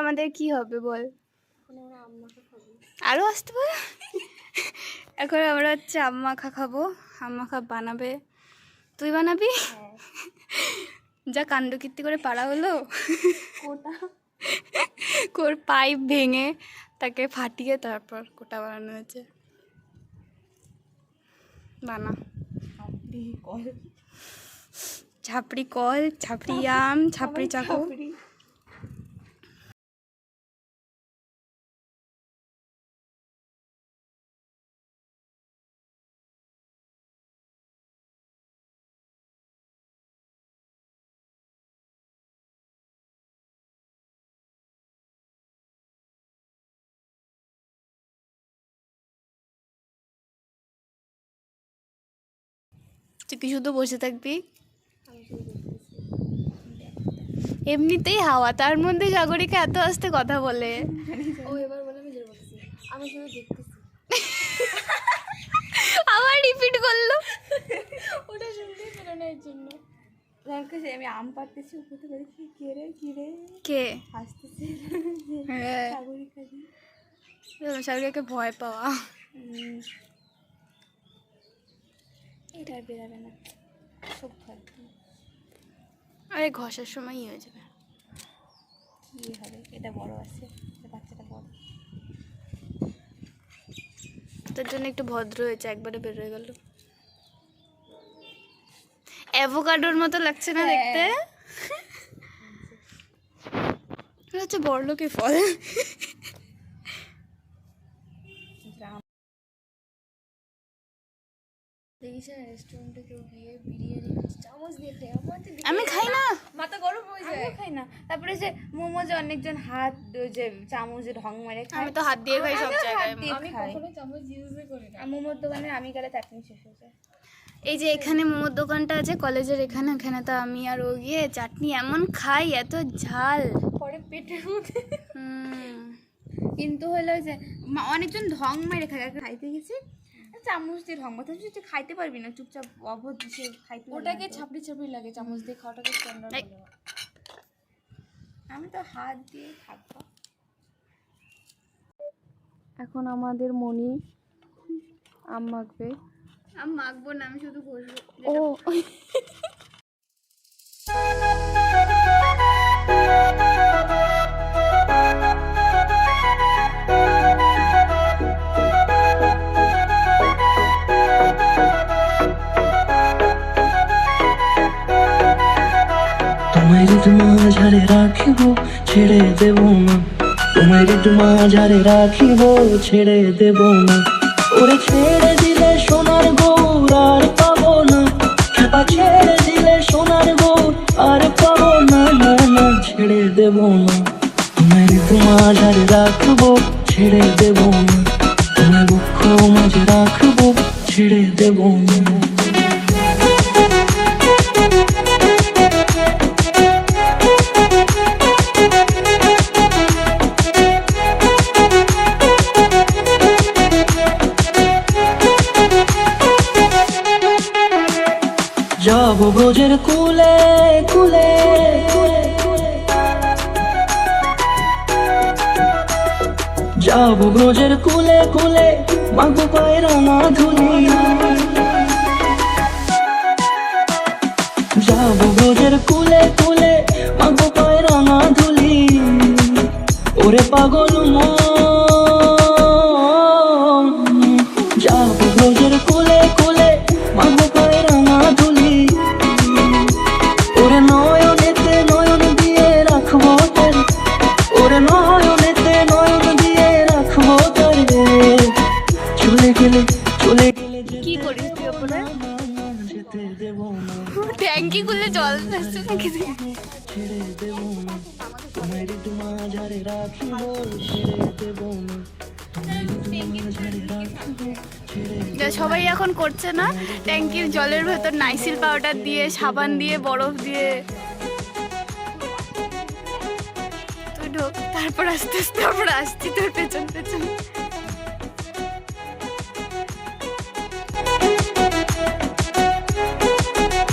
আমাদের কি হবে বল? আরো আসতে পারে। এখন আমরা হচ্ছে আম মাখা খাবো। আম মাখা বানাবে, তুই বানাবি? যা কাণ্ডকীর্তি করে পারা হলো, কোর পাইপ ভেঙে তাকে ফাটিয়ে তারপর কোটা বানানো হয়েছে। বানা ছাপড়ি কল, ছাপড়ি আম, ছাপড়ি চাকু। তুই কি শুধু বসে থাকবি? এমনিতেই হাওয়া, তার মধ্যে সাগরিকা এত আস্তে কথা বলে। ও এবার বলে আমি জোর বলতেছি, আমি শুধু দেখতেছি। আবার রিপিট করলো। ওটা শুনতেই পেল না এর জন্য। আমি আম পাড়তেছি, উপর থেকে দেখি কে রে কি রে, কে হাসতেছে। হ্যাঁ, সাগরিকাকে ভয় পাওয়া। এটা আর বেরাবে না, সব ভয়। আরে ঘষার সময় হয়ে যাবে। কি হবে, এটা বড় আছে, বাচ্চাটা বড়, তার জন্য একটু ভদ্র হয়েছে, একবারে বের হয়ে গেল। অ্যাভোকাডোর মতো লাগছে না দেখতে? এটা হচ্ছে বড়লোকের ফল। দেখিস রেস্টুরেন্টে কেউ গিয়ে বিরিয়ানি চামচ দিয়ে খায়, আমার তো আমি খাই না, মাথা গরম হয়ে যায়। খাই না। তারপরে যে মোমোজে অনেকজন হাত যে চামচে ঢং মেরে খায়, আমি তো হাত দিয়ে খাই সব জায়গায়। আমি কখনো চামচ ইউজই করি না। মোমোর দোকানে আমি গেলে চাটনি শেষ হয়ে যায়। এই যে এখানে মোমোর দোকানটা আছে কলেজের এখানে, এখানে তো আমি আর ও গিয়ে চাটনি এমন খাই, এত ঝাল পরে পেটের মধ্যে। হুম। কিন্তু হলো যে অনেকজন ঢং মেরে খায়, খাইতে গেছি চামচ দিয়ে ঢং মাথা, তুই খাইতে পারবি না, চুপচাপ অভদ্র সে খাইতে। ওটাকে ছাপড়ি ছাপড়ি লাগে, চামচ দিয়ে খাওয়াটাকে স্ট্যান্ডার্ড বলে। আমি তো হাত দিয়ে থাকবো। এখন আমাদের মনি আম মাখবে। আমি মাখবো না, আমি শুধু বসবো। ও তোমায় ঋতু মাঝারে রাখিব, ছেড়ে দেব না। তোমায় ঋতু মাঝারে রাখিব, ছেড়ে দেব না। ওরে ছেড়ে দিলে সোনার গৌর আর পাবো না, খেপা ছেড়ে দিলে সোনার গৌর আর পাবো না, না না ছেড়ে দেব না। তোমায় ঋতু মাঝারে রাখবো, ছেড়ে দেব না। তোমায় বক্ষ মাঝে রাখবো, ছেড়ে দেব না। যাব ব্রজের কুলে কুলে, যাব ব্রজের কুলে কুলে, মাগো পায়ে রাঙা ধুলি। যাব ব্রজের কুলে কুলে, মাগো পায়ে রাঙা ধুলি। ওরে পাগল মন, যাব ব্রজের কুলে কুলে, মাগো পায়ে রাঙা ধুলি। ওরে নয়নেতে নয়ন দিয়ে রাখবো তারে, ওরে নয়নেতে নয়ন দিয়ে রাখবো তারে। চলে গেলে চলে গেলে কি করিস তুই ওপরে? যেতে দেব না, ট্যাঙ্কি খুলে জল আসছে নাকি? ছেড়ে দেব না। তোমায় ঋতু মাঝারে রাখিব, ছেড়ে দেব না। তোমায় ঋতু মাঝারে রাখিব, ছেড়ে যা সবাই এখন করছে না, ট্যাঙ্কির জলের ভেতর নাইসিল পাউডার দিয়ে, সাবান দিয়ে, বরফ দিয়ে। তুই ঢোক, তারপর আস্তে আস্তে আমরা আসছি তোর পেছন পেছন।